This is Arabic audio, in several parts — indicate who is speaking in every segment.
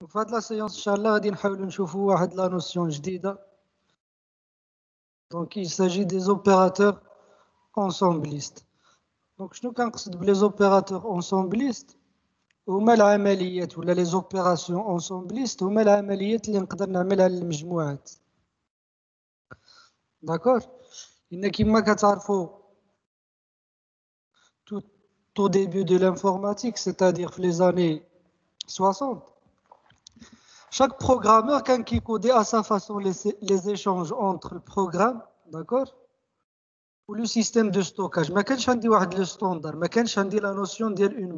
Speaker 1: في هاد لا سيونس ان شاء الله غادي نحاولوا نشوفوا واحد لا نوسيون جديده. دونك il s'agit des opérateurs ensembliste. دونك شنو كنقصد بلي زوبيراتور ensembliste؟ هما العمليات ولا لي زوبيراسيون ensembliste هما العمليات اللي نقدر نعملها للمجموعات. داكور. إن كما كتعرفوا tout début de l'informatique, c'est-à-dire في les années 60, chaque programmeur كان كيكودي à sa façon les échanges entre le programme, d'accord, ou le système de stockage. ما كانش عندي واحد لو ستاندر، ما كانش عندي لا نوسيون ديال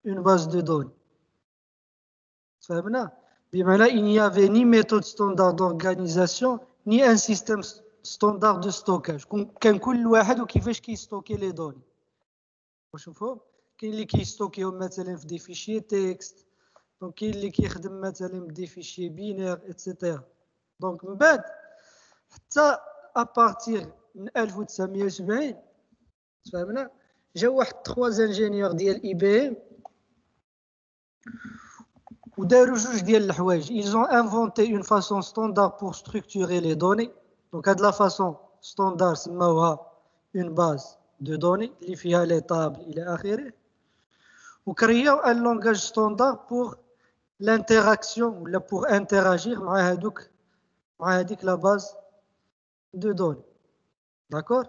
Speaker 1: une base de données. فهمنا؟ بمعنى il n'y avait ni méthode standard d'organisation ni un système standard de stockage. كان كل واحد وكيفاش كيستوكي لي دوني. واش مفهوم؟ كاين اللي كيستوكيهم مثلا في دي فيشي تكست، دونك كاين اللي كيخدم مثلا بدي فيشي بينير اتسيتيرا. دونك من بعد حتى ابارتير من 1970 فهمنا جاو واحد 3 انجينيور ديال اي بي ام وداروا جوج ديال الحوايج. ils ont inventé une façon standard pour structurer les données. دونك هاد لا فاصون ستاندار سماوها une base de données اللي فيها لي طابل الى اخره، وكرياو ان لونغاج ستاندار بور l'interaction ولا pour interagir مع هذيك la base de données. D'accord?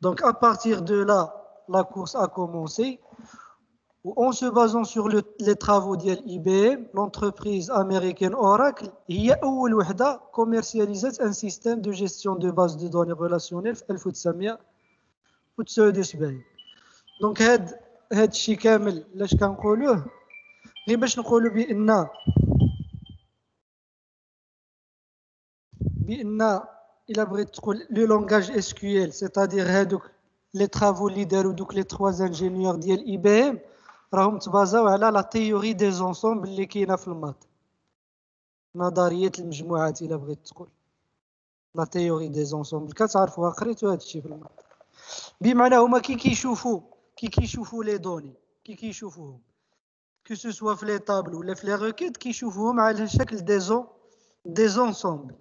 Speaker 1: Donc à partir de là, la course a commencé. En se basant sur les travaux de IBM, l'entreprise américaine Oracle هي أول وحدة commercialisait un système de gestion de base de données relationnelles في 1979. Donc هاد الشيء كامل لاش كنقولوه؟ غير باش نقولوا بأن إلا بغيت تقول لو لونغاج اس كيو ال، سيتادير هادوك لي طرافو اللي داروا دوك لي 3 انجينيور ديال اي بي ام راهم تبازاو على لا تيوري دي زونسومبل اللي كاينه في الماط، نظريه المجموعات. إلا بغيت تقول لا تيوري دي زونسومبل كتعرفوها، قريتوا هذا الشيء في الماط. بمعنى هما كي كيشوفوا لي دوني، كيشوفوهم كو سو سوا في لي طابل ولا في لي روكيت، كيشوفوهم على شكل دي زونسومبل،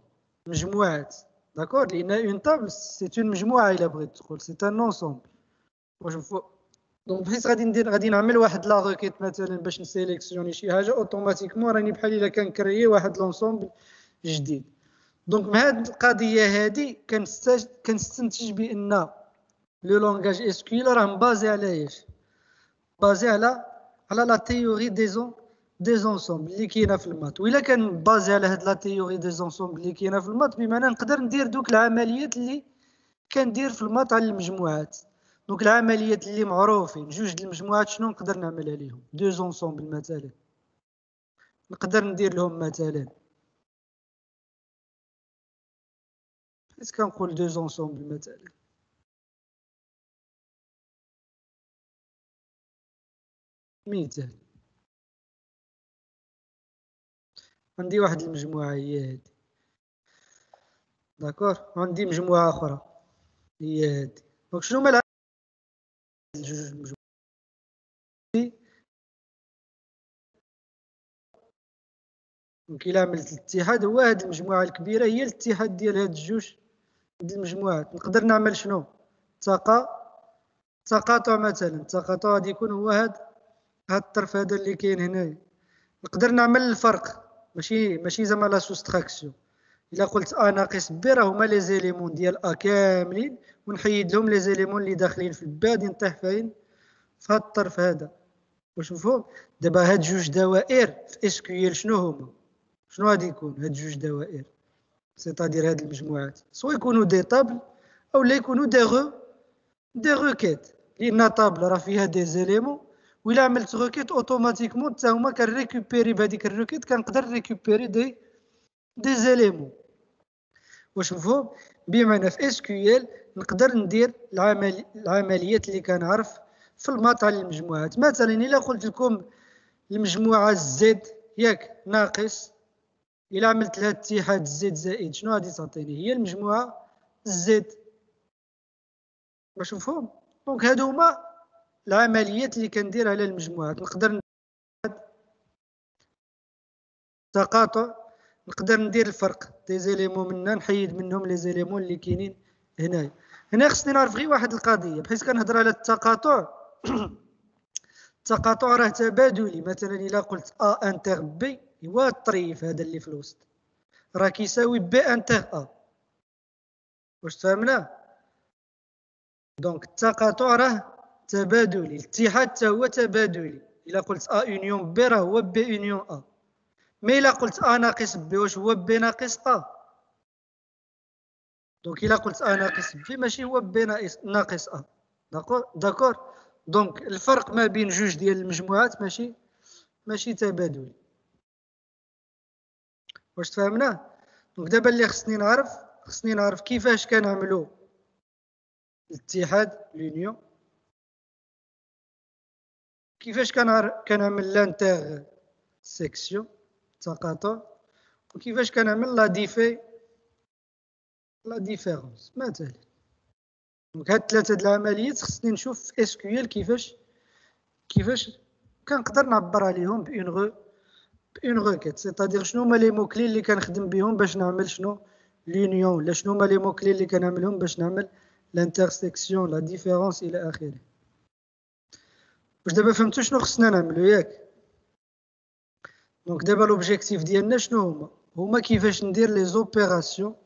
Speaker 1: مجموعات. داكور. لان اون تابل سي اون مجموعه الا بغيت تقول سي ان انسومبل. واش دونك بحيث غادي نعمل واحد لا روكيت مثلا باش نسيليكسيوني شي حاجه اوتوماتيكمون راني بحال الا كنكريي واحد لونسومبل جديد. دونك من هاد القضيه هادي كنستنتج بان لو لونغاج اس كيو ال راه مبازي على ايش؟ بازي على لا تيوري دي زونسومبل اللي كاينه في المات. وإلا كان بازي على هاد لا تيوري دي زونسومبل اللي كاينه في المات، بمعنى نقدر ندير دوك العمليات اللي كندير في المات على المجموعات. دونك العمليات اللي معروفين جوج د المجموعات شنو نقدر نعملها ليهم؟ دو زونسومبل مثلا نقدر ندير لهم مثلا، حيت كنقول دو زونسومبل مثلا مثال. عندي واحد المجموعه هي هادي، داكور، وعندي مجموعه اخرى هي هادي. دونك شنو هما جوج المجموعات؟ دونك إلا عملت الاتحاد هو هاد المجموعة الكبيرة هي الاتحاد ديال هاد الجوج د المجموعات. نقدر نعمل شنو؟ تقاطع مثلا. التقاطع غادي يكون هو هاد الطرف هذا اللي كاين هنايا. نقدر نعمل الفرق، ماشي زعما لا سوستراكسيون. إلا قلت أ ناقص بي راه هما لي زيليمون ديال أ كاملين، ونحيد لهم لي زيليمون اللي داخلين في بي غادي نطيح فين؟ في هاد الطرف هذا. واش مفهوم؟ دابا هاد جوج دوائر في اس كيو ال شنو هما؟ شنو غادي يكون هاد جوج دوائر؟ سيتادير هاد المجموعات سوا يكونوا دي طابل او لا يكونوا دي روكيت، لان طابل راه فيها دي زيليمون، وإلا عملت روكيت اوتوماتيكمون حتى هما كنريكوبيري بهذيك الروكيت، كنقدر ريكوبيري دي زيليمون. واش مفهوم؟ بمعنى في اس كيو ال نقدر ندير العمليات اللي كنعرف في الماط على المجموعات. مثلا الا قلت لكم المجموعه زد ياك ناقص، إلا عملت لها اتحاد زد زائد شنو غادي تعطيني؟ هي المجموعة زد. واش مفهوم؟ دونك هادو هما العمليات اللي كندير على المجموعات. نقدر التقاطع نقدر ندير الفرق دي زيليمون منا نحيد منهم لي زيليمون اللي كاينين هنايا. هنا خصني نعرف غير واحد القضيه، بحيث كنهضر على التقاطع التقاطع راه تبادلي. مثلا الا قلت ا انتر بي هو الطريف هذا اللي في الوسط راه كيساوي بي انتر ا. واش فهمنا؟ دونك التقاطع راه تبادلي، الاتحاد حتى هو تبادلي. الا قلت ا يونيون بي راه هو بي يونيون ا. مي الا قلت ا ناقص بي واش هو بي ناقص ا؟ دونك الا قلت ا ناقص بي ماشي هو بي ناقص ا. داكور. دونك الفرق ما بين جوج ديال المجموعات ماشي تبادلي. واش تفهمنا؟ دونك دابا اللي خصني نعرف كيفاش كنعملوا الاتحاد لونيون، كيفاش كنعمل لانتر سيكسيون تقاطع، وكيفاش كنعمل لا ديفيرونس مثلا. دونك هاد ثلاثه د العمليات خصني نشوف في اس كيو ال كيفاش كنقدر نعبر عليهم بون روكيت. سيتادير شنو هما لي موكلي اللي كنخدم بهم باش نعمل شنو لونيون، ولا شنو هما لي موكلي اللي كنعملهم باش نعمل لانترسيكسيون لا ديفيرونس الى اخره. واش دابا فهمتوا شنو خصنا نعملو ياك؟ دونك دابا لوبجيكتيف ديالنا شنو هما كيفاش ندير لي زوبيراسيون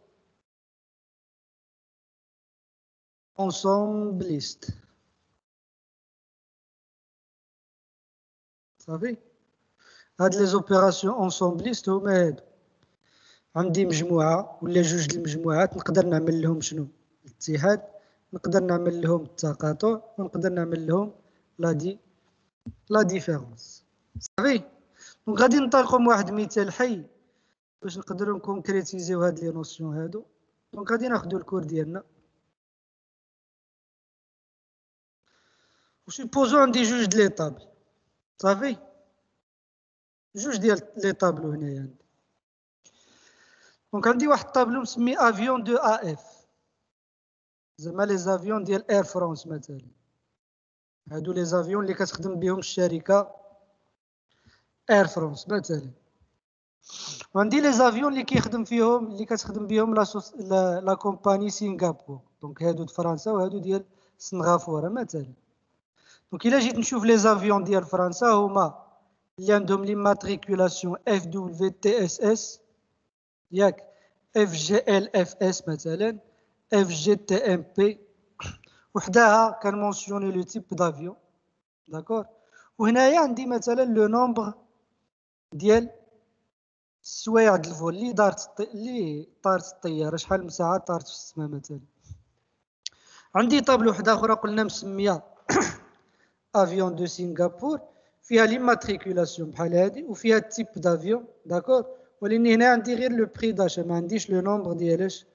Speaker 1: انصومبليست. صافي. هاد لي زوبيراسيون انصومبليست هما هادو. عندي مجموعه ولا جوج د المجموعات نقدر نعمل لهم شنو الاتحاد، نقدر نعمل لهم التقاطع، ونقدر نعمل لهم لا ديفيرونس. صافي. دونك غادي ننطلقوا من واحد المثال حي باش نقدروا نكونكريتيزيو هاد لي نوسيون هادو. دونك غادي ناخذوا الكور ديالنا وسيبوزو عندي جوج د لي طابل. صافي. جوج ديال لي طابلو هنايا عندي. دونك عندي واحد الطابلو مسمي افيون دو ا اف، زعما لي زافيون ديال اير فرانس مثلا. هادو لي زافيون اللي كتخدم بهم الشركه اير فرانس مثلا. وعندي لي زافيون اللي كتخدم بهم لا كومباني سينغابور. دونك هادو د فرنسا وهادو ديال سنغافوره مثلا. دونك الا جيت نشوف لي زافيون ديال فرنسا هما اللي عندهم ليماتريكولاسيون اف دبليو تي اس اس ياك، اف جي ال اف اس مثلا، اف جي تي ام بي، وحداها كنمونسيوني لو تيب دافيون. داكور. وهنايا عندي مثلا لو نومبر ديال السوايع د الفول اللي طارت الطياره، شحال من ساعه طارت في السماء مثلا. عندي طابلو وحده اخرى قلنا مسميه افيون دو سنغافور، فيها ليماتريكولاسيون بحال هادي وفيها التيب دافيون. داكور. ولكن هنا عندي غير لو بري داشا، ما عنديش لو نومبر ديالاش،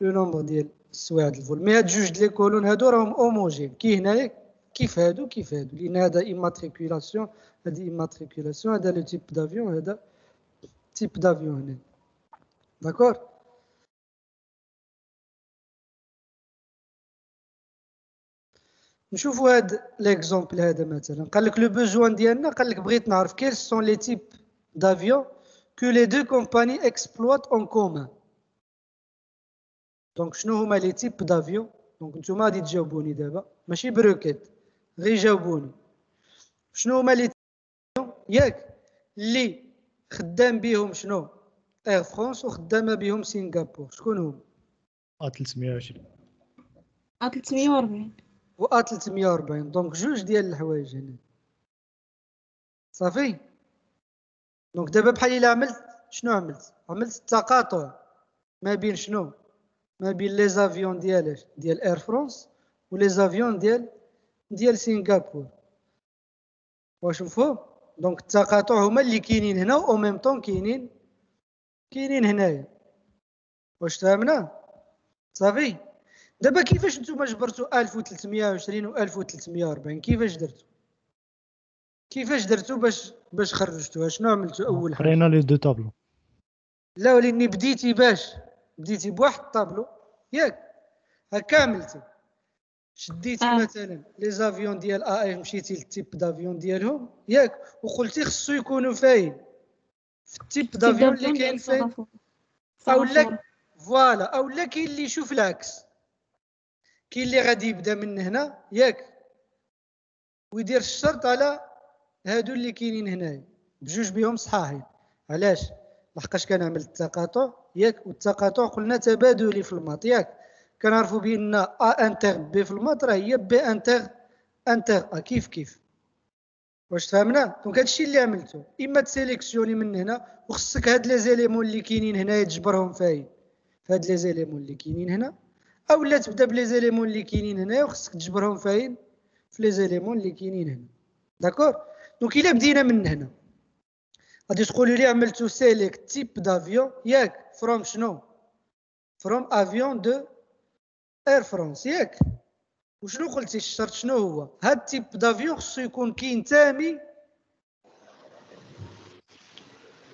Speaker 1: لو نومبر ديال السوايع د الفول. مي هاد جوج د لي كولون هادو راهم اوموجين، كي هنايا كيف هادو لان هذا ايماتريكولاسيون، هادي ايماتريكولاسيون، هذا لو تيب دافيون، هذا تيب دافيون هنا. داكور. نشوفوا هاد ليكزومبل هذا مثلا. قال لك لو بوزوان ديالنا، قال لك بغيت نعرف كيل سون لي تيب دافيون que les deux compagnies exploitent en commun. دونك شنو هما لي تيب دافيون؟ دونك نتوما غادي تجاوبوني دابا، ماشي بروكيت، غير جاوبوني. شنو هما لي تيب ياك اللي خدام بهم شنو اير فرانس وخدامه بهم سنغافور؟ شكون هما؟
Speaker 2: A320
Speaker 3: A340
Speaker 1: و A340. دونك جوج ديال الحوايج هنا. صافي. دونك دابا بحال الا عملت شنو عملت التقاطع ما بين شنو، ما بين لي زافيون ديال اير فرانس ولي زافيون ديال سنغافور. واش مفهوم؟ دونك التقاطع هما اللي كاينين هنا او ميم طون كاينين هنايا. واش فهمنا؟ صافي. دابا كيفاش نتوما جبرتوا 1320 و 1340؟ كيفاش درتوا باش خرجتوها؟ شنو عملتوا اول حاجه؟
Speaker 2: قرينا لي دو طابلو.
Speaker 1: لا ولكن بديتي بواحد الطابلو ياك، هكا عملتي. شديتي مثلا لي زافيون ديال اف، مشيتي للتيب دافيون ديالهم ياك، وقلتي خصو يكونوا فاين في التيب دافيون اللي كاين فين اولا فوالا اولا كاين اللي يشوف العكس كاين اللي غادي يبدا من هنا ياك ويدير الشرط على هادو اللي كاينين هنايا بجوج بهم صحاحين علاش لحقاش كنعمل التقاطع ياك والتقاطع قلنا تبادلي في الماط ياك كنعرفوا بان ا انتر بي في الماط راه هي بي انتر ا كيف واش فهمنا دونك هادشي اللي عملته اما تسيليكسيوني من هنا وخصك هاد لي زيليمون اللي كاينين هنايا تجبرهم فين فهاد لي زيليمون اللي كاينين هنا اولا تبدا بلي زيليمون اللي كاينين هنايا وخصك تجبرهم فين في لي زيليمون اللي كاينين هنا داكور دونك الا بدينا من هنا غادي تقولوا لي عملتو سيليكت تيب دافيون ياك فروم شنو فروم افيون دو اير فرانس ياك وشنو قلتي الشرط شنو هو هاد التيب دافيون خصو يكون كينتمي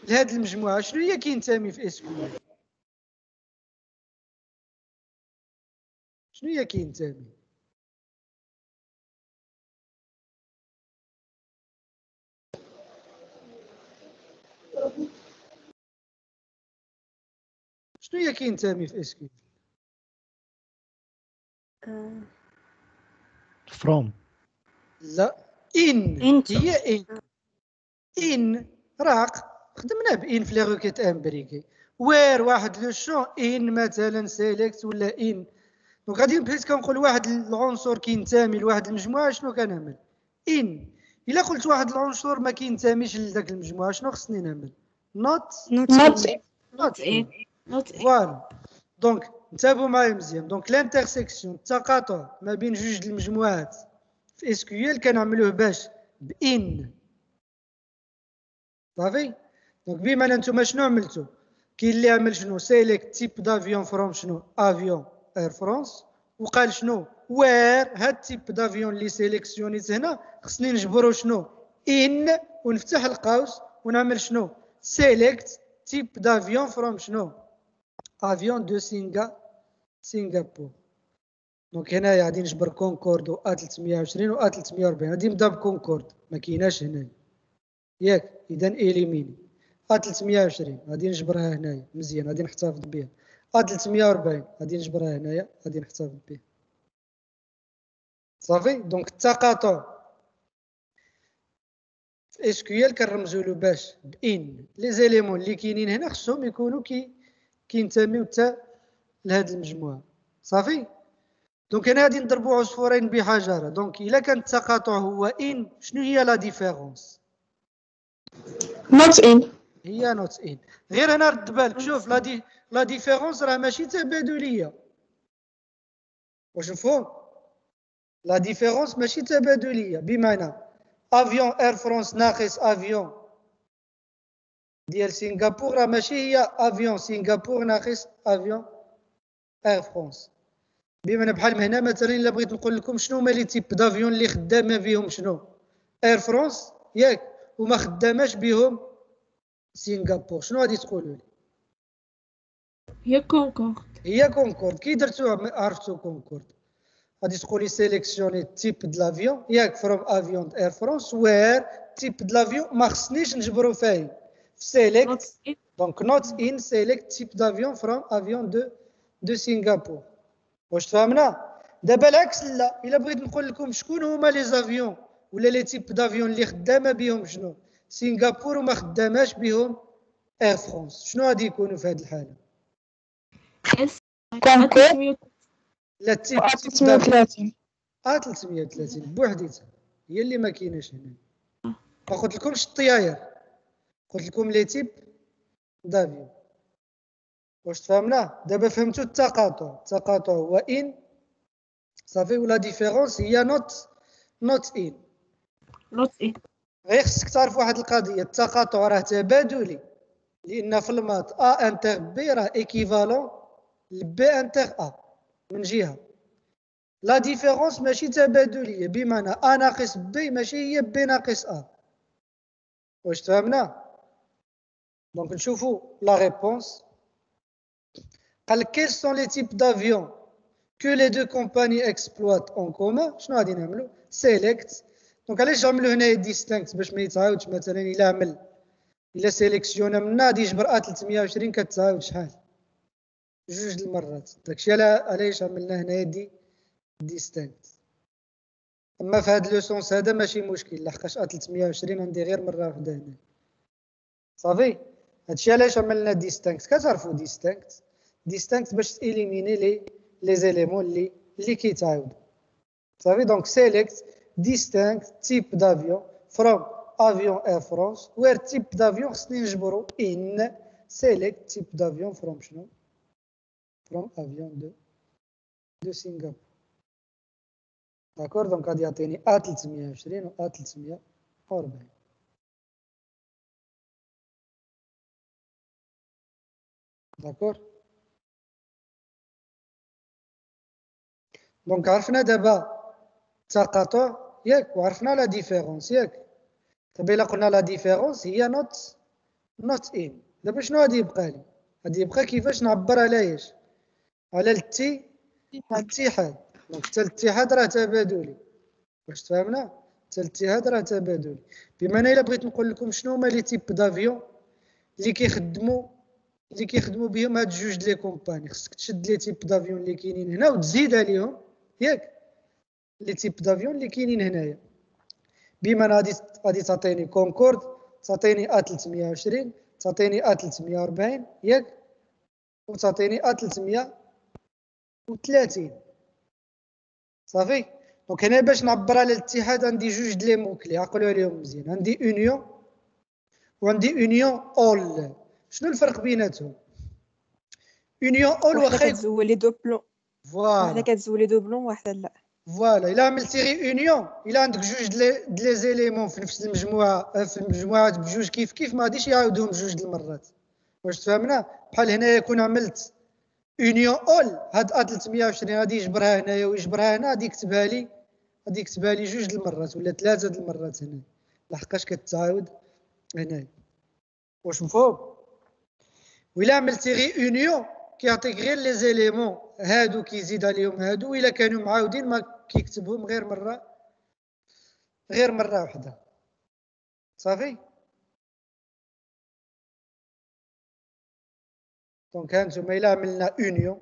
Speaker 1: لهاد المجموعه شنو هي كينتمي في اسكيو شنو هي كينتمي شنو هي كينتمي في اسكيو
Speaker 2: فروم
Speaker 1: لا ان هي ان راق خدمنا بان في لي روكيت امبريكي وير واحد لو شون ان مثلا سيليكت ولا ان دونك غادي بحيث كنقول واحد العنصر كينتمي لواحد المجموعه شنو كنعمل ان الا قلت واحد العنصر ما كينتميش لذاك المجموعه شنو خصني نعمل نوت فوالا دونك انتبهوا معايا مزيان دونك الانترسيكسيون التقاطع ما بين جوج المجموعات في اس كيو ال كنعملوه باش بان صافي دونك بما انتم شنو عملتوا كاين اللي عمل شنو سيليكت تيب دافيون فروم شنو افيون اير فرانس وقال شنو وير هاد تيب دافيون اللي سيليكسيونيت هنا خصني نجبرو شنو ان ونفتح القوس ونعمل شنو سيليكت تيب دافيون فروم شنو افيون دو سنغافور دونك هنايا غادي نجبر كونكورد و ا 320 و ا 340 غادي نبدا بكونكورد ما كايناش هنايا ياك اذا اليميني ا 320 غادي نجبرها هنايا مزيان غادي نحتفظ بها ا 340 غادي نجبرها هنايا غادي نحتفظ بها صافي دونك التقاطع في اس كيو ال كنرمزوا له باش بان لي زيليمون اللي كاينين هنا خصهم يكونوا كينتميو حتى لهاد المجموعه صافي دونك هنا غادي نضربوا عصفورين بحجره دونك الا كان التقاطع هو ان شنو هي لا ديفيرونس
Speaker 3: not in
Speaker 1: هي نوت ان غير هنا رد بالك شوف لا ديفيرونس راه ماشي تبادليه واش مفهوم لا ديفيرونس ماشي تبادليه بمعنى افيون اير فرانس ناقص افيون ديال سنغافور راه ماشي هي افيون سنغافور ناقص افيون اير فرانس بمعنى بحال هنا مثلا الا بغيت نقول لكم شنو هما لي تيب دافيون اللي خدامه بهم شنو اير فرانس ياك وما خداماش بهم سنغافور شنو غادي تقولوا لي هي كونكورد كي درتوها عرفتوا كونكورد غادي تقولي سيليكسيوني تيب د لافيون ياك فروم افيون اير فرانس وير تيب د لافيون ما خصنيش نجبرو فين في سيليكت دونك نوت ان سيليكت تيب دافيون فروم افيون دو سنغافور واش فهمنا دابا العكس لا الا بغيت نقول لكم شكون هما لي زافيون ولا لي تيب دافيون اللي خدامه بهم شنو سنغافور وما خداماش بهم اير فرانس شنو غادي يكونوا في هذه الحاله
Speaker 3: كونكورد
Speaker 1: لا تيب
Speaker 3: 330
Speaker 1: 330 بوحديتها هي اللي ما كايناش هنا ما قلت لكمش الطياير قلت لكم لي تيب دافيون واش تفهمنا دابا فهمتوا التقاطع هو ان صافي ولا ديفيرونس هي نوت ان غير خصك تعرف واحد القضيه التقاطع راه تبادلي لان في المات ا انتر بي راه ايكيفالون لبي انتر ا من جهه لا ديفيرونس ماشي تبادليه بمعنى ا ناقص بي ماشي هي بي ناقص ا واش تفهمنا دونك نشوفوا لا ريبونس قال لك quels sont les types d'avions que les deux compagnies exploitent en commun شنو غادي نعملوا select دونك علاش عملوا هنا distinct باش ما يتعاودش مثلا الا عمل الا سيليكسيونا منا غادي يجبر ا 320 كتعاود شحال جوج المرات. داكشي علاش عملنا هنايا دي ديستانكت. اما في هذا لو سونس هذا ماشي مشكل لحقاش ا 320 عندي غير مره واحده هنا صافي. هادشي علاش عملنا ديستانكت. كتعرفوا ديستانكت باش تيليميني لي زيليمون اللي كيتعاودوا صافي. دونك سيليكت ديستانكت تيب دافيون فروم افيون اير فرانس وير تيب دافيون خصني نجبرو ان سيليكت تيب دافيون فروم شنو فروم افيون دو سنغافور. داكور. دونك غادي يعطيني ا 320 و ا 340. داكور. دونك عرفنا دابا التقاطع ياك وعرفنا لا ديفيرونس ياك. دابا الا قلنا لا ديفيرونس هي نوت ان. دابا شنو غادي يبقى لي؟ غادي يبقى كيفاش نعبر على ايش؟ على الاتحاد. دونك حتى الاتحاد راه تبادلي. واش تفهمنا؟ حتى الاتحاد راه تبادلي. بما انا الا بغيت نقول لكم شنو هما لي تيب دافيون اللي كيخدموا بهم هاد جوج لي كومباني، خصك تشد لي تيب دافيون اللي كاينين هنا وتزيد عليهم ياك لي تيب دافيون اللي كاينين هنايا. بما انا غادي تعطيني كونكورد، تعطيني ا 320، تعطيني ا 340 ياك، وتعطيني ا 330 صافي. دونك هنا باش نعبر على الاتحاد عندي جوج د لي موكلي عقلوا عليهم مزيان. عندي اونيون وعندي اونيون اول. شنو الفرق بيناتهم؟ اونيون اول
Speaker 3: واحدة كتزول لي دو بلون، واحدة
Speaker 1: فوالا
Speaker 3: كتزول لي دو بلون واحدة لا.
Speaker 1: فوالا. الا عملتي غير اونيون الا عندك جوج د لي زيليمون في نفس المجموعه في المجموعات بجوج كيف ما غاديش يعاودوهم جوج د المرات. واش تفهمنا؟ بحال هنايا يكون عملت اونيون اول هاد ا 320 غادي يجبرها هنايا ويجبرها هنا، غادي يكتبها لي جوج د المرات ولا ثلاثه د المرات هنا لحقاش كتعاود هنايا. واش مفهوم؟ وإلا عملتي غير اونيون كيعطيك غير لي زيليمون هادو كيزيد عليهم هادو، وإلا كانوا معاودين ما كيكتبهم غير مرة واحدة صافي. دونك هانتوما إلا عملنا اونيون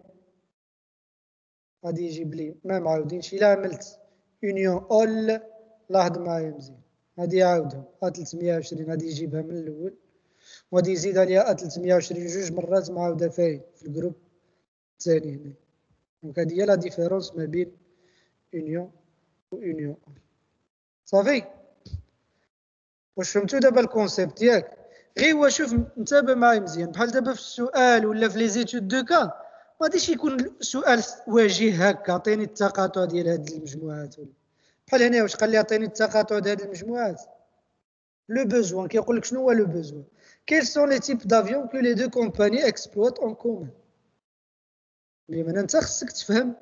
Speaker 1: غادي يجيب لي ما معاودينش. إلا عملت اونيون اول لاحظ معايا مزيان غادي يعاودهم ا 320 غادي يجيبها من الأول وغادي يزيد عليها ا 320 جوج مرات معاودة فاين في الجروب الثاني هنا. دونك هادي هي لا ديفيرونس ما بين اونيون و اونيون صافي. واش فهمتوا دابا الكونسيبت ياك؟ غير هو شوف انتبه معايا مزيان. بحال دابا في السؤال ولا في لي زيتود دو كا ما غاديش يكون سؤال وجيه هكا عطيني التقاطع ديال هاد المجموعات ولا بحال هنا واش قال لي عطيني التقاطع ديال هاد المجموعات. لو بوزوان كيقول لك شنو هو لو بوزوان. Quels sont les types d'avions que les deux compagnies exploitent en commun. بما انت خصك تفهم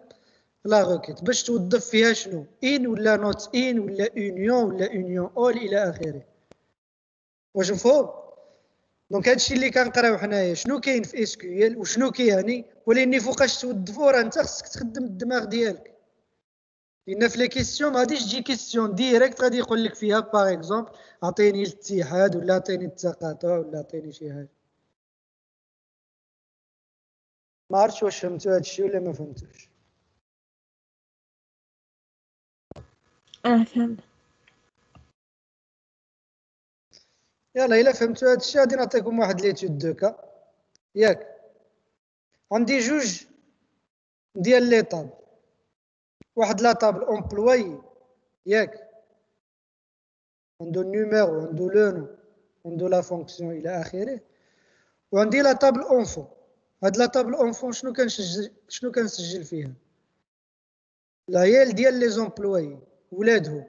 Speaker 1: لا روكيت باش توظف فيها شنو ان ولا نوت ان ولا اونيون ولا اونيون اول الى اخره. واش مفهوم؟ دونك هادشي اللي كنقراو حنايا شنو كاين في اس كيو ال وشنو كيعني، ولكن فوقاش توظفو راه انت خصك تخدم الدماغ ديالك. لان في لي كيسيون ما غاديش تجي كيسيون ديريكت غادي يقول لك فيها باغ اكزومبل عطيني الاتحاد ولا عطيني التقاطع ولا عطيني شي حاجه. ما عرفتش واش فهمتوا هادشي ولا ما فهمتوش.
Speaker 3: فهمت.
Speaker 1: يلا الا فهمتوا هادشي غادي نعطيكم واحد ليتود دو كا ياك. عندي جوج ديال لي طابل، واحد لا طابل امبلوي ياك عنده النيميرو عنده لو نو عنده لا فونكسيون الى اخره، وعندي لا طابل اونفون. هاد لا طابل اونفون شنو كنسجل فيها؟ العيال ديال لي زومبلوي ولادهم.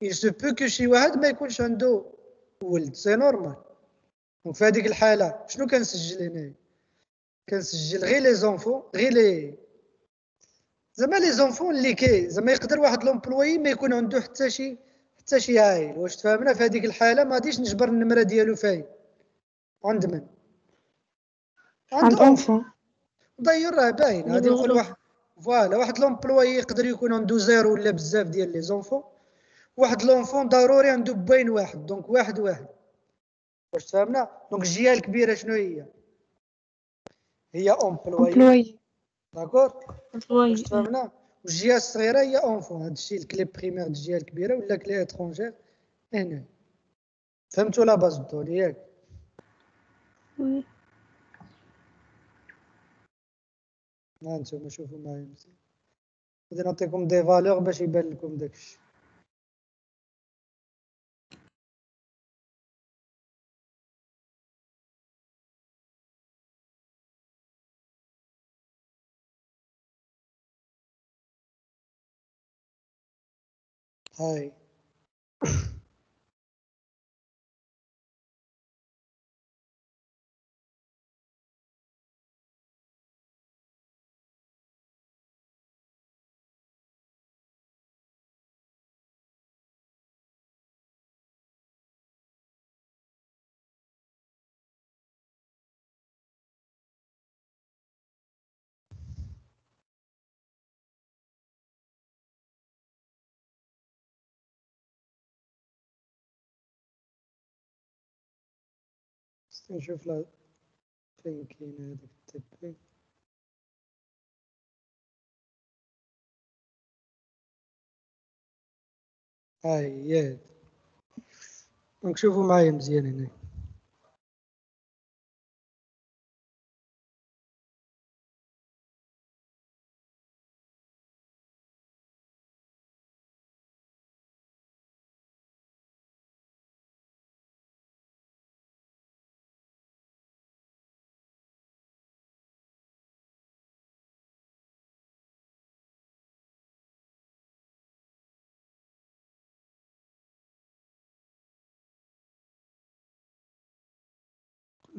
Speaker 1: il se peut que شي واحد ما يكونش عنده ولد سي نورمال. دونك في هذيك الحاله شنو كنسجل هنايا؟ كنسجل غير لي زونفون غير لي زعما لي زونفون اللي زعما يقدر واحد لومبلوي ما يكون عنده حتى شي عائل. واش تفهمنا؟ في هذيك الحاله ما غاديش نجبر النمره ديالو فين عند من؟
Speaker 3: عند اونفون.
Speaker 1: داير راه باين. غادي نقول واحد فوالا واحد لومبلوي يقدر يكون عنده زيرو ولا بزاف ديال لي زونفون، واحد لونفون ضروري عنده بين واحد. دونك واحد واش تفهمنا؟ دونك الجهه الكبيره شنو هي؟ هي امبلوي،
Speaker 3: امبلوي
Speaker 1: داكور؟
Speaker 4: امبلوي
Speaker 1: واش تفهمنا؟ والجهه الصغيره هي اونفون. هذا الشيء الكلي بريمير ديال الجهه الكبيره ولا كلي اترونجير هنا. فهمتوا لا باز الدور ياك؟
Speaker 4: وي
Speaker 1: ها انتم شوفوا معايا مزيان، غادي نعطيكم دي فالور باش يبان لكم داكشي. هاي نشوف لا فين كاين هذاك التبي. هاي ياك، دونك شوفوا معايا مزيان هنا.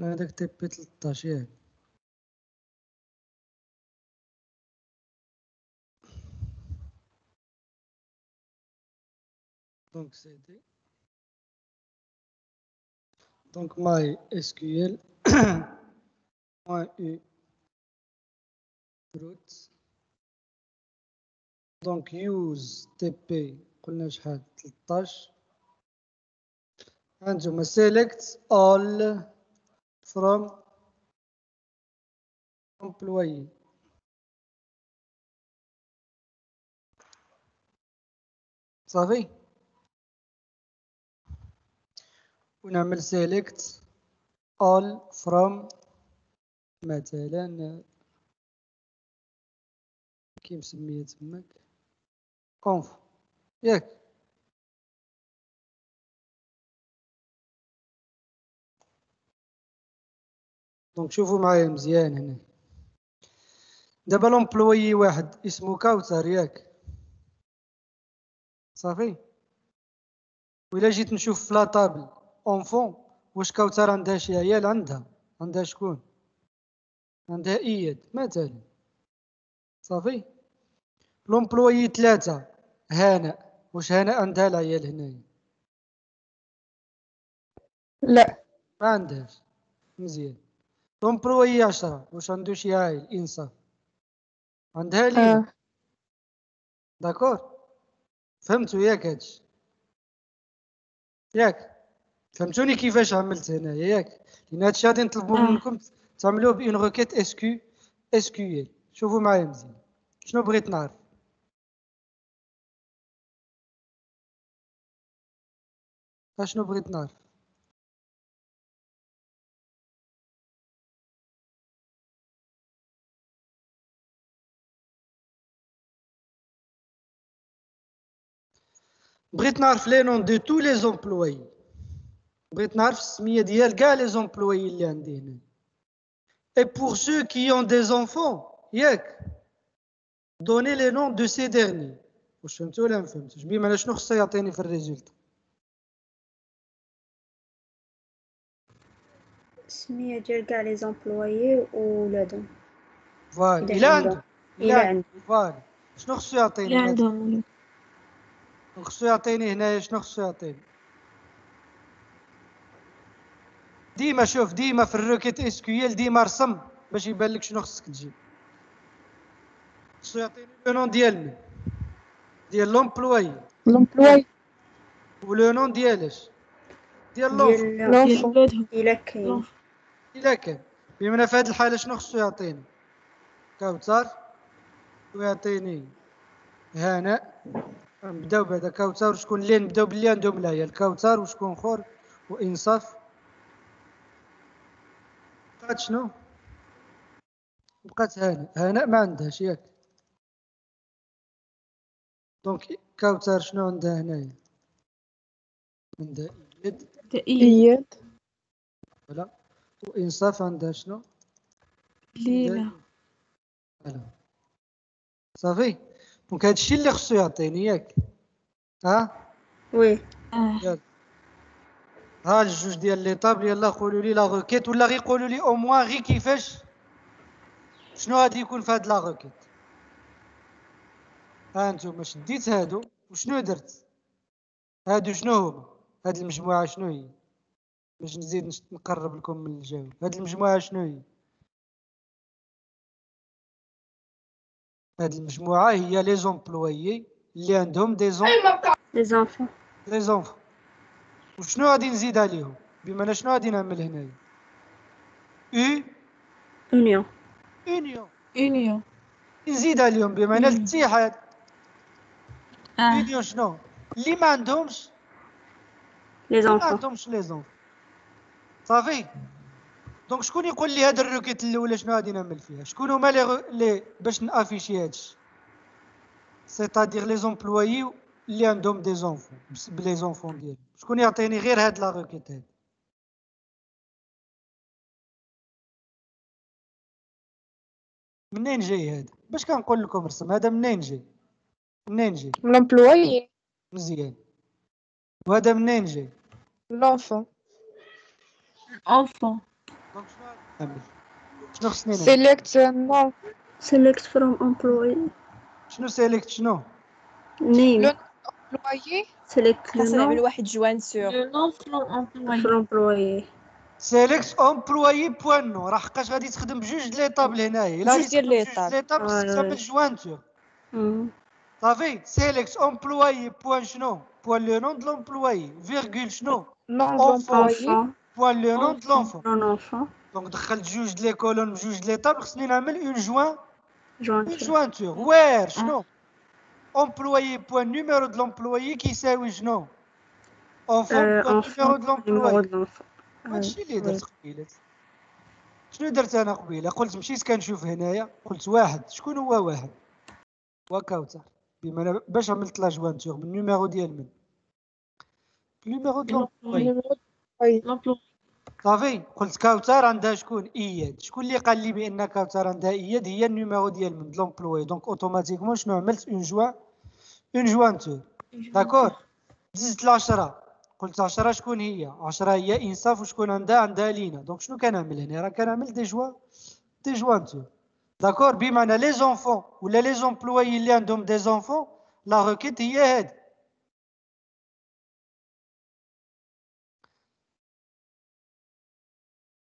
Speaker 1: هذاك تبي 13 ياك. دونك سيدي، دونك ماي اس كيو ال point u root. دونك يوز تي بي قلنا شحال 13. هانتوما select all from employee. صافي، ونعمل select all from مثلا كي مسميها تماك conf ياك. دونك شوفوا معايا مزيان هنا. دابا لومبلويي واحد اسمه كوثر ياك، صافي. وإلا جيت نشوف في لاطابل اونفون واش كوثر عندها شي عيال؟ عندها شكون؟ عندها اياد مثلا، صافي. لومبلويي 3 هناء، واش هناء عندها العيال هنايا؟
Speaker 3: لا
Speaker 1: ما عندهاش، مزيان. لومبلويي 10 واش عنده شي عائل انسان؟ عندها ليلى، داكور. فهمتوا ياك هادشي؟ ياك فهمتوني كيفاش عملت هنايا ياك؟ لان هادشي غادي نطلبوا منكم تعملوه بان روكيت اس كيو ال. شوفوا معايا مزيان شنو بغيت نعرف. اشنو بغيت نعرف؟ بغيت نعرف لي نون دو تو لي زومبلوي. بغيت نعرف السميه ديال كاع لي زومبلوي اللي عندي هنا. اي بور سو كي اون دي زونفون ياك، دوني لي نون دو سي ديرني. واش فهمتوا ولا ما فهمتوش؟ بمعنى شنو خصو يعطيني في الريزولت؟
Speaker 5: السمية ديال كاع لي زومبلويي وولادهم
Speaker 1: فوالا
Speaker 5: إذا
Speaker 1: الا
Speaker 5: عندهم.
Speaker 1: عنده،
Speaker 5: إلا عندهم.
Speaker 1: فوالا شنو خصو يعطيني
Speaker 4: اللي
Speaker 1: مثلا؟
Speaker 4: عندهم
Speaker 1: خصو يعطيني هنايا شنو خصو يعطيني؟ ديما شوف، ديما في الروكيت اس كيو ال ديما رسم باش يبان لك شنو خصك تجيب. خصو يعطيني لو نون ديال من؟ ديال لومبلوي
Speaker 3: لومبلوي
Speaker 1: ولو نون ديالاش؟ ديال لونفون
Speaker 5: ديال
Speaker 3: لونفون
Speaker 4: ولادهم
Speaker 5: إلا كاين
Speaker 1: إلا كان بمعنى في هذه الحالة شنو خصو يعطيني كوثر ويعطيني هناء نبداو بعدا كوثر شكون اللي نبداو باللي عندهم العيال الكوثر وشكون اخر وانصاف بقات شنو بقات هناء ما عندهاش ياك دونك كوثر شنو عندها هنايا عندها يد
Speaker 4: دائية
Speaker 3: إياد
Speaker 1: ولا وانصاف عندها شنو
Speaker 4: ليلى
Speaker 1: فوالا صافي دونك هادشي اللي خصو يعطيني ياك ها
Speaker 5: وي
Speaker 1: يلا ها الجوج ديال لي طابل يلا قولوا لي لا روكيت ولا غير قولوا لي او موان غير كيفاش شنو غادي يكون في هاد لا روكيت ها انتم شديت هادو وشنو درت هادو شنو هما هاد المجموعه شنو هي باش نزيد نقرب لكم من الجو هاد المجموعه شنو هي هاد المجموعه هي لي زومبلويي اللي عندهم دي
Speaker 5: لي زانفون
Speaker 1: لي زونفون وشنو غادي نزيد عليهم بمعنى شنو غادي نعمل هنايا
Speaker 5: اونيون
Speaker 1: اونيون
Speaker 4: أونيون
Speaker 1: نزيد عليهم بمعنى الاتحاد اونيون شنو اللي ما عندهمش
Speaker 5: لي
Speaker 1: اللي ما
Speaker 5: زانفون
Speaker 1: عندهمش لي زونفون صافي دونك شكون يقول لي هاد الروكيت الاولى شنو غادي نعمل فيها شكون هما لي باش نافيشي هادشي سيتادير لي زومبلويي اللي عندهم دي زونفون بلي زونفون ديالهم شكون يعطيني غير هاد لا روكيت هادي منين جاي هذا باش كنقول لكم رسم هذا منين جاي
Speaker 3: لومبلويي
Speaker 1: مزيان وهذا منين جاي
Speaker 3: لونفون
Speaker 4: enfant
Speaker 1: دونك شنو غادي نعمل شنو خصني نعمل
Speaker 3: سيليكت نون
Speaker 5: select from employee
Speaker 1: شنو سيليكت شنو
Speaker 5: name
Speaker 3: لو لومبلويي
Speaker 5: select le
Speaker 3: خاصنا نعمل
Speaker 5: nom
Speaker 3: واحد جوان سور
Speaker 4: le nom selon employé
Speaker 5: في l'employé
Speaker 1: سيليكت امبلويي بوان نو راه حقاش غادي تخدم بجوج لي طابل هنايا الا غادي
Speaker 3: بجوج ديال
Speaker 1: تخدم
Speaker 3: لي
Speaker 1: بجوج
Speaker 3: طابل.
Speaker 1: لي طابل خصك تعمل جوانتور صافي سيليكت امبلويي بوان شنو بوان لو نون دو لومبلويي فيرغول شنو
Speaker 3: نون
Speaker 1: enfant
Speaker 3: لومبلويي
Speaker 1: بوان لو نون دو لونفون
Speaker 5: non enfant
Speaker 1: دونك دخلت جوج لي كولون بجوج لي طابل خصني نعمل اون
Speaker 5: jointure
Speaker 1: جوانتور وير شنو employé point numéro de l'employé qui يساوي شنو enfant point numéro de
Speaker 5: numéro
Speaker 1: l'employé
Speaker 5: de l'enfant
Speaker 1: هادشي اللي درت قبيله شنو درت انا قبيله قلت مشيت كنشوف هنايا قلت واحد شكون هو واحد وكاوتر بما باش عملت لا جوانتور بالنيميرو ديال من النيميرو دو لومبلويي
Speaker 4: l'employé
Speaker 1: صافي قلت كاوتر عندها شكون اياد شكون اللي قال لي بان كاوتر عندها اياد هي النيميرو ديال من لومبلويي دونك اوتوماتيكمون شنو عملت اون جوانتور داكور زدت العشرة قلت 10 شكون هي 10 هي انصاف وشكون عندها لينا دونك شنو كنعمل هنا راه كنعمل دي جوانتور داكور بمعنى لي زونفون ولا لي زومبلويي اللي عندهم دي زونفون لا روكيت هي هادي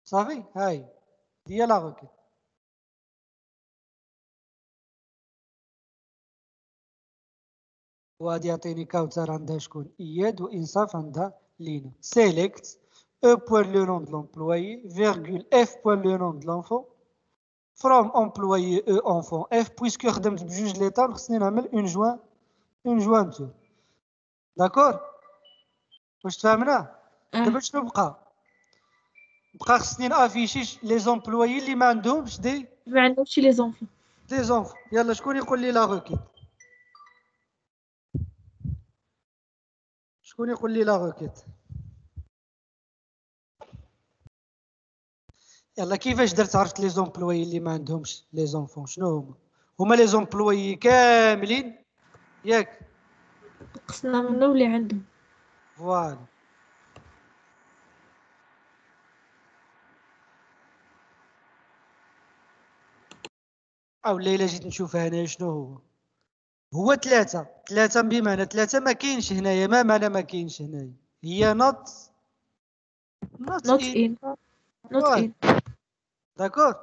Speaker 1: صافي هاي هي لا روكيت وغادي يعطيني كوثر عندها شكون اياد وانصاف عندها لينا سيليكت او بوان لو نون دو لومبلويي فيرغول اف بوان لو نون دو لونفون from employé e enfant f puisque خدمت بجوج لي طابل خصني نعمل اون جوانتور داكور واش تفهمنا دابا شنو بقى خصني نافيشي لي زومبلويي اللي ما عندهمش
Speaker 4: ما عندهمش les enfants
Speaker 1: دي زونفون يلا شكون يقول لي لا روكيت شكون يقول لي لا روكيت يلا كيفاش درت عرفت لي زومبلويي اللي ما عندهمش لي زونفون شنو هما لي زومبلويي كاملين ياك
Speaker 4: قصنا منه اللي عندهم
Speaker 1: فوالا او الا جيت نشوف هنا شنو هو ثلاثة بمعنى ثلاثة ما كاينش هنايا ما معنى ما كاينش هنايا هي not
Speaker 4: not in not in
Speaker 1: داكور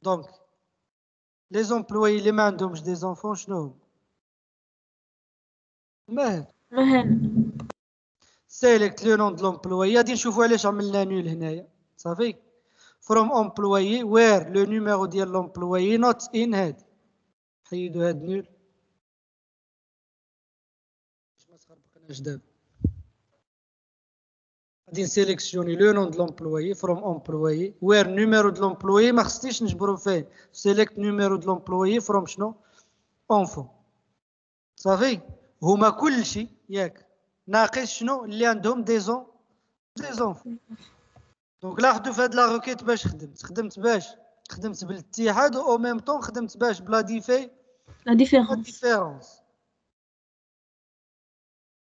Speaker 1: دونك لي زومبلوي اللي ما عندهمش دي زونفون شنو هما
Speaker 4: مهن
Speaker 1: سيليكت لو نون دو لومبلويي. غادي نشوفوا علاش عملنا نول هنايا. صافي. فروم امبلويي وير لو نيميرو ديال لومبلويي نوت ان. هادي حيدوا هاد نول باش ما تخربقناش دابا. غادي نسيليكسيوني لو نون دو لومبلويي فروم امبلويي وير نيميرو دو لومبلويي ما خصنيش نجبرو فين. سيليكت نيميرو دو لومبلويي فروم شنو؟ اونفون. صافي. هما كلشي ياك ناقص شنو اللي عندهم دي زونفون. دونك لاحظوا في هاد لا روكيت باش خدمت بالاتحاد او ميم طون خدمت باش بلا ديفي
Speaker 4: لا ديفيرونس.
Speaker 1: ديفيرونس.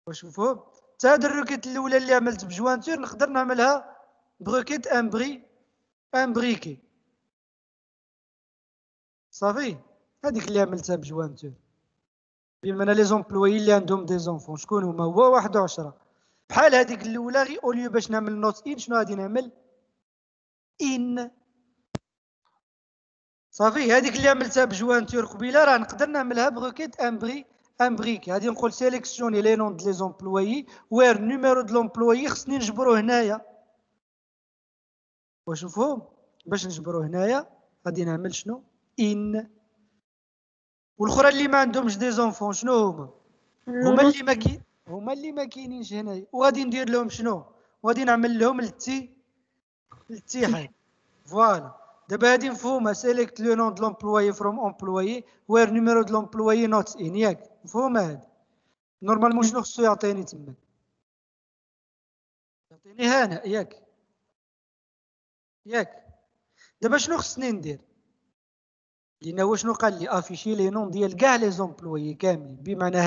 Speaker 1: واش مفهوم؟ حتى هاد الروكيت الاولى اللي عملت بجوانتور نقدر نعملها بروكيت امبريكي. صافي. هذيك اللي عملتها بجوانتور بما ان لي زومبلويي اللي عندهم دي زونفون شكون هما؟ هو 1 و 10. بحال هذيك الاولى غير اوليو باش نعمل نوت ان شنو غادي نعمل؟ ان. صافي. هذيك اللي عملتها بجوانتور قبيله راه نقدر نعملها بروكيت امبريكي. غادي نقول سيليكسيوني لي نون دو لي زومبلويي وير نيميرو دو لومبلويي خصني نجبروه هنايا. واش مفهوم؟ باش نجبروه هنايا غادي نعمل شنو؟ ان. والاخرى اللي ما عندهمش دي زونفون شنو هما؟ هما اللي ما كاينينش هنايا. وغادي ندير لهم شنو؟ وغادي نعمل لهم الاتحاد. فوالا. دابا هادي مفهومه. سيليكت لو نون دو لومبلويي فروم امبلويي وير نيميرو دو لومبلويي نوت ان. ياك مفهومه هادي؟ نورمالمون شنو خصو يعطيني تما؟ يعطيني هنا ياك. دابا شنو خصني ندير؟ لان هو شنو قال لي؟ افيشي لي نون ديال كاع لي زومبلويي كاملين. بمعنى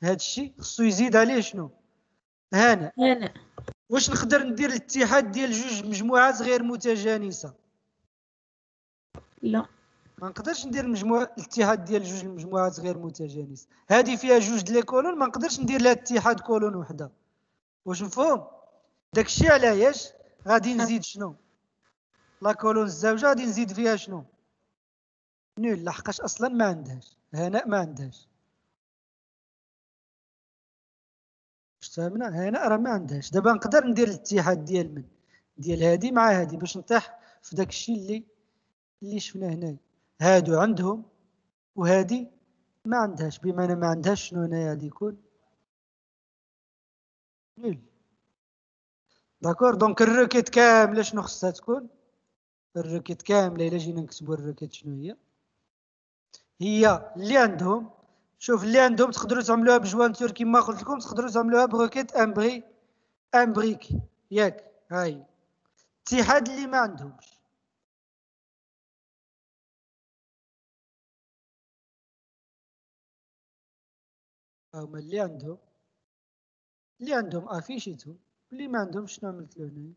Speaker 1: هادشي خصو يزيد عليه شنو؟ هنا. واش نقدر ندير الاتحاد ديال جوج مجموعات غير متجانسه؟
Speaker 4: لا
Speaker 1: ما نقدرش ندير الاتحاد ديال جوج المجموعات غير متجانسه. هذه فيها جوج د لي كولون ما نقدرش ندير لها اتحاد كولون وحده. واش مفهوم؟ داكشي علاش غادي نزيد شنو؟ لا كولون الزوجه غادي نزيد فيها شنو؟ نول. لحقاش اصلا ما عندهاش. هنا ما عندهاش. واش فهمنا؟ هنا راه ما عندهاش. دابا نقدر ندير الاتحاد ديال من؟ ديال هادي مع هادي باش نطيح في داكشي اللي شفنا هنايا. هادو عندهم وهادي ما عندهاش. بمعنى ما عندهاش شنو هنايا؟ غادي يكون نول. داكور. دونك الروكيت كامله شنو خصها تكون؟ الروكيت كامله الا جينا نكتبوا الروكيت شنو هي اللي عندهم. شوف اللي عندهم تقدروا تعملوها بجوانتور كما قلت لكم، تقدروا تعملوها بروكيت امبريكي. ياك هاي اتحاد اللي ما عندهمش. هما اللي عندهم افيشيتو. اللي ما عندهم شنو عملت له هنا؟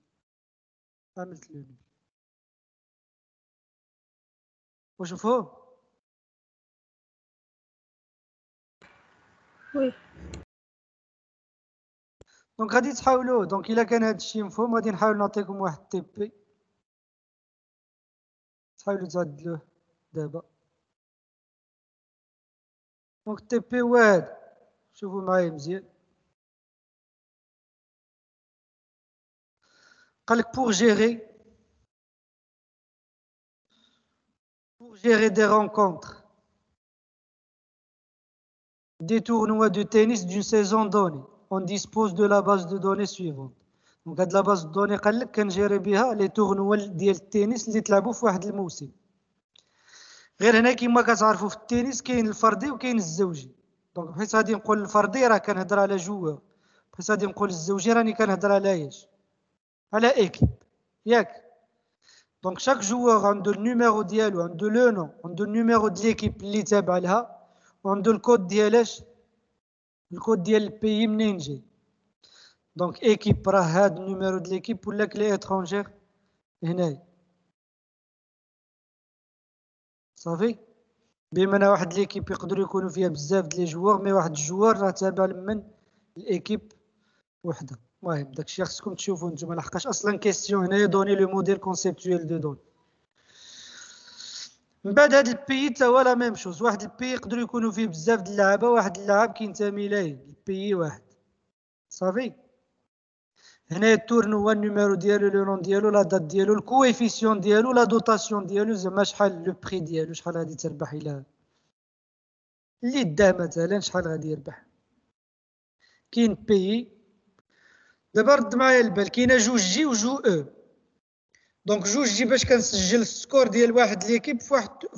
Speaker 1: عملت له هنا. واش مفهوم؟
Speaker 5: وي.
Speaker 1: دونك غادي تحاولوا. دونك الا كان هذا الشيء مفهوم غادي نحاول نعطيكم واحد تيبي تحاولوا تعدلوه دابا. دونك تيبي واحد شوفوا معايا مزيان. قالك pour gérer des rencontres, des tournois de tennis d'une saison donnée, on dispose de la base de données suivante. دونك هاد لا باز دو دوني قال لك كنجيري بها لي تورنوا ديال التنس اللي تلعبوا في واحد الموسم. غير هنا كما كتعرفوا في التنس كاين الفردي وكاين الزوجي. دونك بحيث غادي نقول الفردي راه كنهضر على جوار، بحيث غادي نقول الزوجي راني كنهضر على على ايكيب. ياك دونك شاك جوار عنده النيميرو ديالو، عنده لو نو، عنده النيميرو ديال ليكيب اللي تابع لها، وعنده الكود ديالاش؟ الكود ديال البيي منين جاي. دونك ايكيب راه هاد النيميرو ديال ليكيب ولا كلي اترونجير هنايا. صافي. بما ان واحد ليكيب يقدروا يكونوا فيها بزاف ديال لي جوار، مي واحد الجوار راه تابع من الايكيب وحده. المهم داكشي خصكم تشوفوا نتوما لحقاش اصلا كيستيون هنايا دوني لو موديل كونسيبتويل دو دون. من بعد هاد البيي تا هو لا ميم شوز. واحد البيي يقدروا يكونوا فيه بزاف د اللعابه، واحد اللاعب كينتمي ليه البيي واحد. صافي. هنا التورنوا النيميرو ديالو لو نون ديالو لا دات ديالو الكويفيسيون ديالو لا دوتاسيون ديالو زعما شحال لو بري ديالو شحال غادي تربح الى اللي دا مثلا شحال غادي يربح. كاين بي دابا رد معايا البال كاينه جوج جي وجو او. دونك جوج جي باش كنسجل السكور ديال واحد ليكيب في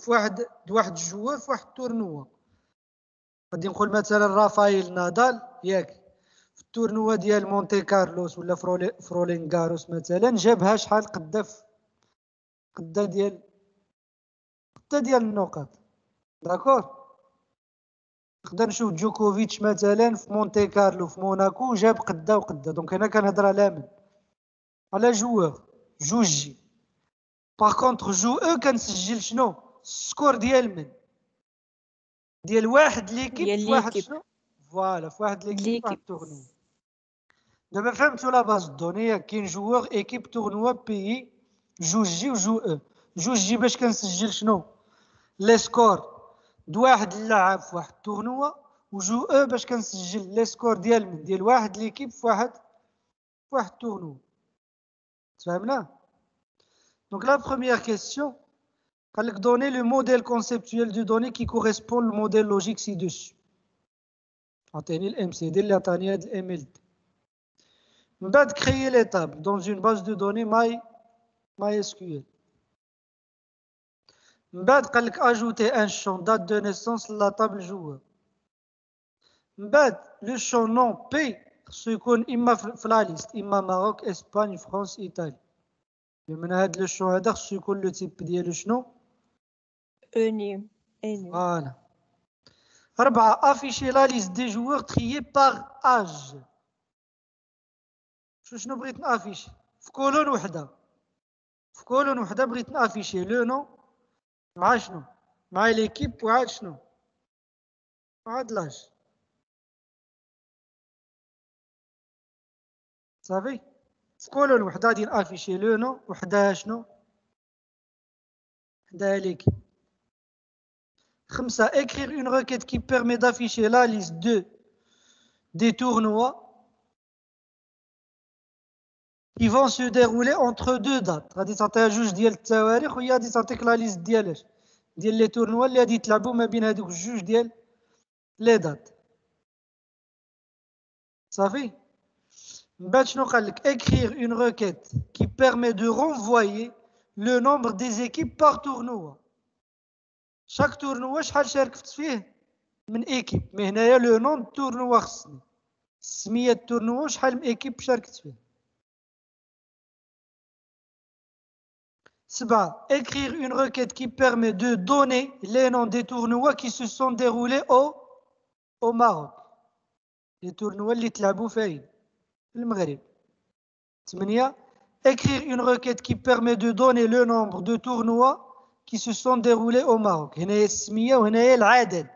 Speaker 1: واحد الجوار في واحد التورنوا. غادي نقول مثلا رافائيل نادال ياك في التورنوا ديال مونتي كارلوس ولا فرولين غاروس مثلا جابها شحال قدا ديال النقاط. داكور. نقدر نشوف جوكوفيتش مثلا في مونتي كارلو في موناكو جاب قدا وقدا. دونك انا كنهضر على جوار جوج جي. باغ كونطخ جو او كنسجل شنو السكور ديال من ديال واحد ليكيب في واحد شنو فوالا في واحد ليكيب في واحد التورنوا. دابا فهمتوا لا باز دوني كاين جوار ايكيب تورنوا بيي جوج جي وجو او. جوج جي باش كنسجل شنو لي سكور واحد اللاعب في واحد التورنوا وجو او باش كنسجل لي سكور ديال من ديال واحد ليكيب في واحد التورنوا. تفهمنا؟ Donc la première question, donner le modèle conceptuel de données qui correspond au modèle logique ci-dessus. عطيني الMCD اللي عطاني هاد الMLD. من بعد créer les tables dans une base de données MySQL. من بعد قال لك ajouter un champ date de naissance la table joueur. من بعد le champ nom P خصو يكون إما في la liste إما Maroc, Espagne, France, Italie. من هاد لو شون هذا خصو يكون لو تيب ديالو شنو
Speaker 3: انيم.
Speaker 1: فوالا. 4 افيشي لا ليست دي جوور تريي باغ اج. شنو بغيت نافيشي في كولون وحده بغيت نافيشي لو نو مع شنو مع ليكيب وعاد شنو وعاد لاج. صافي في كولون وحده غادي نافيشي لو نو وحدها شنو وحدها ليكيب. 5 écrire une requête qui permet d'afficher la liste des tournois qui vont se dérouler entre deux dates. غادي تعطيها جوج ديال التواريخ وهي غادي تعطيك لا ليست ديال لي تورنوا اللي غادي يتلعبوا ما بين هذوك الجوج ديال لي دات. صافي. من بعد شنو قال لك écrire une requête qui permet de renvoyer le nombre des équipes par tournoi. chaque tournoi شحال شاركت فيه من ايكيب. مي هنايا لو نون تورنوا خصني سميه التورنوا شحال من ايكيب شاركت فيه. 7 écrire une requête qui permet de donner les noms des tournois qui se sont déroulés au Maroc. les tournois اللي تلعبوا فين في المغرب. 8 écrire une requête qui permet de donner le nombre de tournois qui se sont déroulés au Maroc. هنايا السميه وهنايا العدد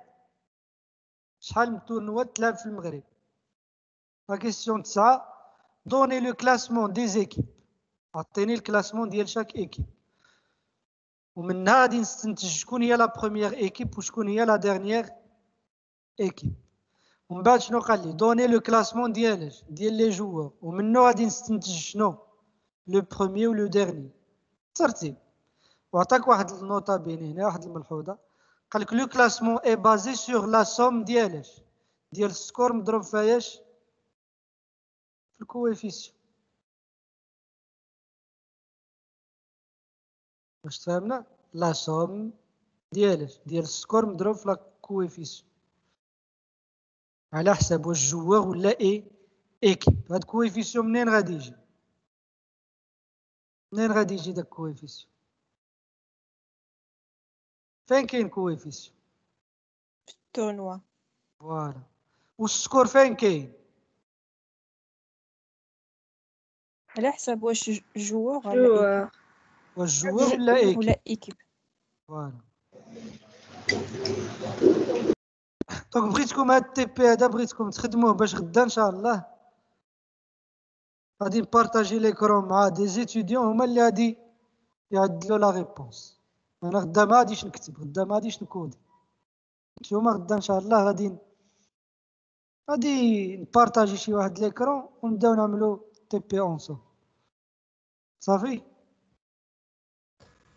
Speaker 1: شحال من تورنوا تلعب في المغرب. La question 9 donner le classement des équipes. عطيني الكلاسمون ديال شاك ايكيب ومنها غادي نستنتج شكون هي لا بروميير ايكيب وشكون هي لا ديرنيير ايكيب. ومن بعد شنو قال لي دوني لو كلاسمون ديال لي جوور ومنه غادي نستنتج شنو لو بروميي ولو ديرني ترتيب. وعطاك واحد النوطه بين هنا واحد الملحوظه قال لك لو كلاسمون اي بازي سور لا سوم ديال السكور مضروب في في الكويفيسيون. واش تفهمنا لا سوم ديال السكور مضروب في لا كويفيسيون على حساب واش جوار ولا ايكيب. هاد كويفيسيون منين غادي يجي داك كويفيسيون فين كاين كويفيسيون
Speaker 3: في التورنوا.
Speaker 1: فوالا. والسكور فين كاين
Speaker 3: على حساب واش جوار
Speaker 1: واش جوار ولا
Speaker 3: ايكيب.
Speaker 1: فوالا. دونك بغيتكم هاد التي بي هذا بغيتكم تخدموه باش غدا ان شاء الله غادي نبارطاجي ليكرون مع دي زيتيديون هما اللي غادي يعدلوا لا ريبونس. انا غدا ما غاديش نكتب غدا ما غاديش نكودي. نتوما غدا ان شاء الله غادي نبارطاجي شي واحد ليكرون ونبداو نعملوا TP ensemble. صافي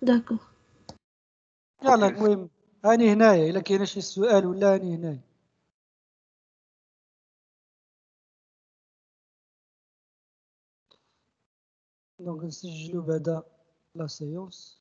Speaker 4: داكوغ.
Speaker 1: يلا المهم هاني هنايا الا كاين شي سؤال ولا هاني هنايا. دونك نسجلو بعدا لا سيونس.